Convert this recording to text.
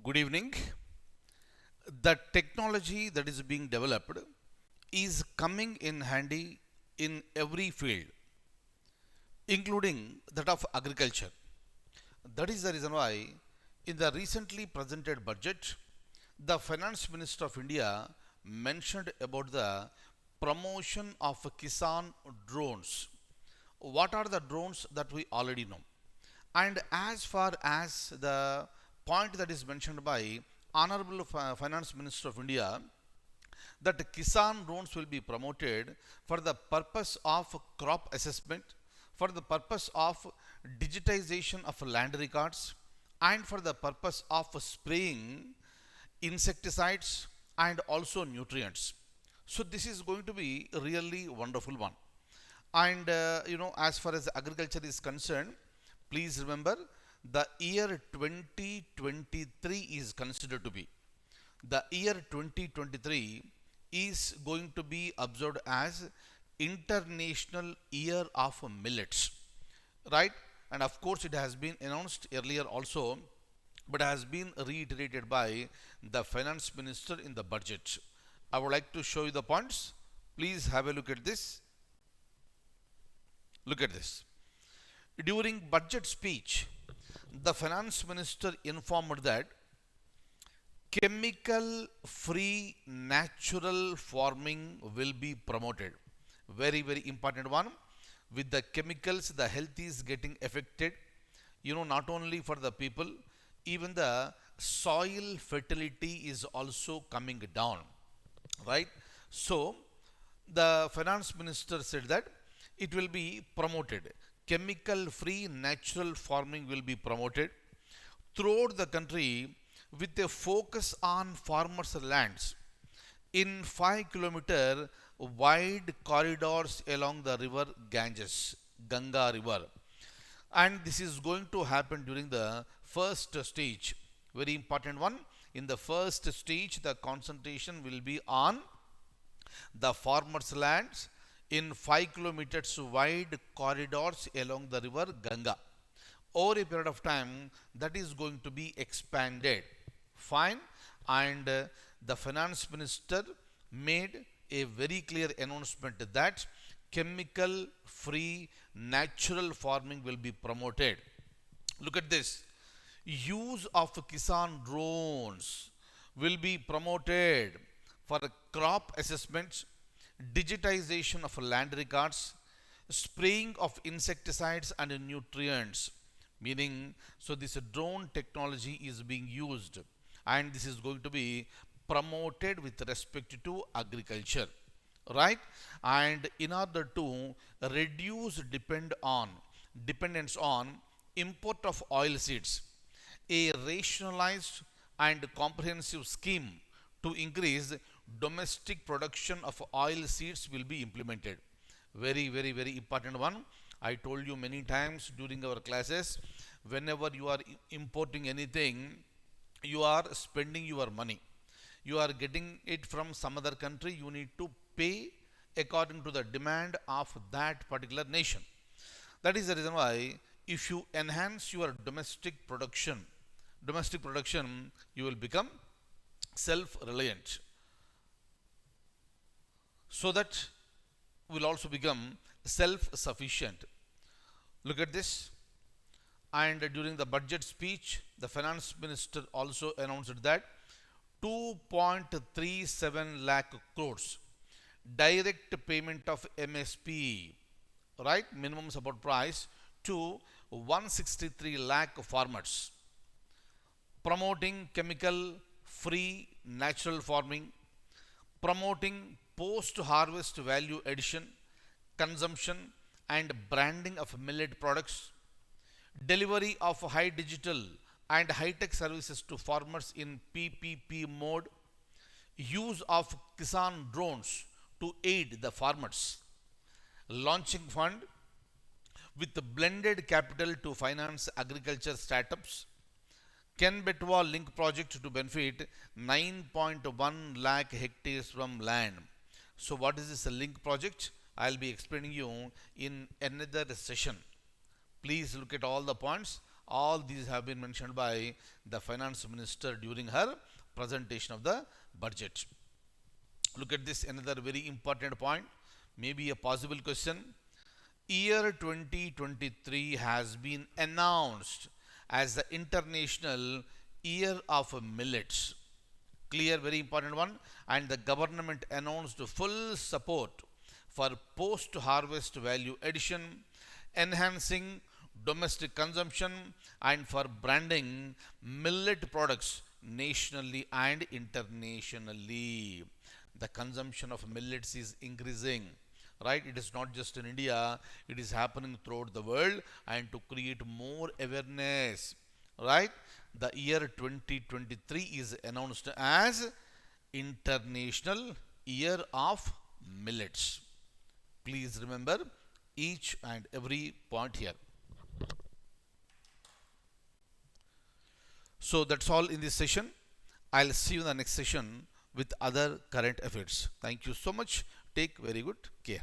Good evening. The technology that is being developed is coming in handy in every field, including that of agriculture. That is the reason why, in the recently presented budget, the Finance Minister of India mentioned about the promotion of Kisan drones. What are the drones that we already know? And as far as the point that is mentioned by Honorable Finance Minister of India, that Kisan drones will be promoted for the purpose of crop assessment, for the purpose of digitization of land records, and for the purpose of spraying insecticides and also nutrients. So this is going to be a really wonderful one. And as far as agriculture is concerned, please remember the year 2023 is considered to be. The year 2023 is going to be observed as International Year of Millets, right? And of course, it has been announced earlier also, but has been reiterated by the Finance Minister in the budget. I would like to show you the points. Please have a look at this. Look at this. During budget speech, the Finance Minister informed that chemical free natural farming will be promoted. Very, very important one. With the chemicals, the health is getting affected. Not only for the people, even the soil fertility is also coming down, right? So, the Finance Minister said that it will be promoted. Chemical free natural farming will be promoted throughout the country with a focus on farmers' lands in 5 kilometer wide corridors along the river Ganges, Ganga river. And this is going to happen during the first stage. Very important one. In the first stage, the concentration will be on the farmers' lands in 5 kilometers wide corridors along the river Ganga. Over a period of time, that is going to be expanded. Fine. And the Finance Minister made a very clear announcement that chemical free natural farming will be promoted. Look at this. Use of Kisan drones will be promoted for crop assessments, digitization of land records, spraying of insecticides and nutrients. Meaning, so this drone technology is being used, and this is going to be promoted with respect to agriculture, right? And in order to reduce dependence on import of oil seeds, a rationalized and comprehensive scheme to increase domestic production of oil seeds will be implemented. Very, very, very important one. I told you many times during our classes, whenever you are importing anything, you are spending your money. You are getting it from some other country, you need to pay according to the demand of that particular nation. That is the reason why if you enhance your domestic production, you will become self-reliant. So that will also become self-sufficient. Look at this. And during the budget speech, the Finance Minister also announced that 2.37 lakh crores direct payment of MSP, right, minimum support price, to 163 lakh farmers, promoting chemical free natural farming, promoting post harvest value addition, consumption and branding of millet products, delivery of high digital and high-tech services to farmers in PPP mode, use of Kisan drones to aid the farmers, launching fund with blended capital to finance agriculture startups, Ken Betwa link project to benefit 9.1 lakh hectares from land. So what is this link project? I'll be explaining you in another session. Please look at all the points. All these have been mentioned by the finance minister during her presentation of the budget. Look at this, another very important point, maybe a possible question. Year 2023 has been announced as the International Year of Millets. Clear, very important one. And the government announced full support for post harvest value addition, enhancing domestic consumption, and for branding millet products nationally and internationally. The consumption of millets is increasing, right? It is not just in India, it is happening throughout the world, and to create more awareness, right? The year 2023 is announced as International Year of Millets. Please remember each and every point here. So that's all in this session. I'll see you in the next session with other current affairs. Thank you so much. Take very good care.